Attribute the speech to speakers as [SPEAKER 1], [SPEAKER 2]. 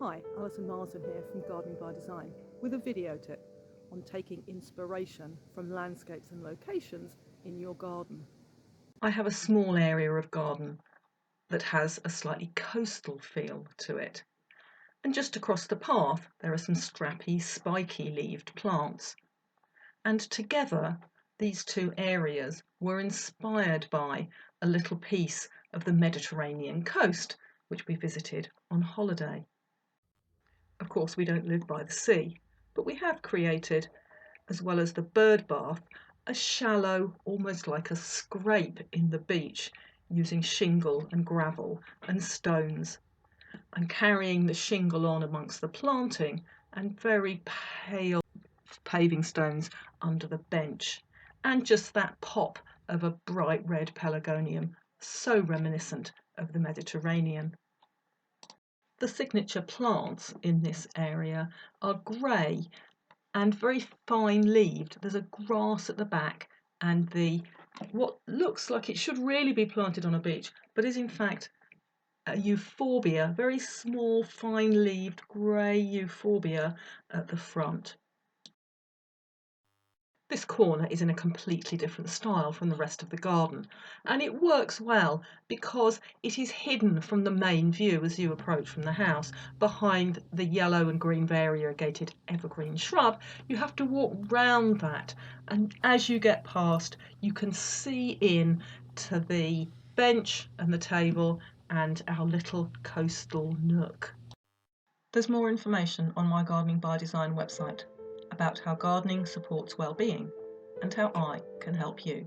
[SPEAKER 1] Hi, Alison Marsden here from Gardening by Design with a video tip on taking inspiration from landscapes and locations in your garden.
[SPEAKER 2] I have a small area of garden that has a slightly coastal feel to it. And just across the path, there are some strappy, spiky leaved plants. And together, these two areas were inspired by a little piece of the Mediterranean coast, which we visited on holiday. Of course, we don't live by the sea, but we have created, as well as the bird bath, a shallow, almost like a scrape in the beach, using shingle and gravel and stones, and carrying the shingle on amongst the planting and very pale paving stones under the bench, and just that pop of a bright red pelargonium, so reminiscent of the Mediterranean. The signature plants in this area are grey and very fine leaved. There's a grass at the back and what looks like it should really be planted on a beach, but is in fact a euphorbia, very small, fine leaved grey euphorbia at the front. This corner is in a completely different style from the rest of the garden, and it works well because it is hidden from the main view as you approach from the house. Behind the yellow and green variegated evergreen shrub, you have to walk round that, and as you get past, you can see in to the bench and the table and our little coastal nook. There's more information on my Gardening by Design website about how gardening supports well-being and how I can help you.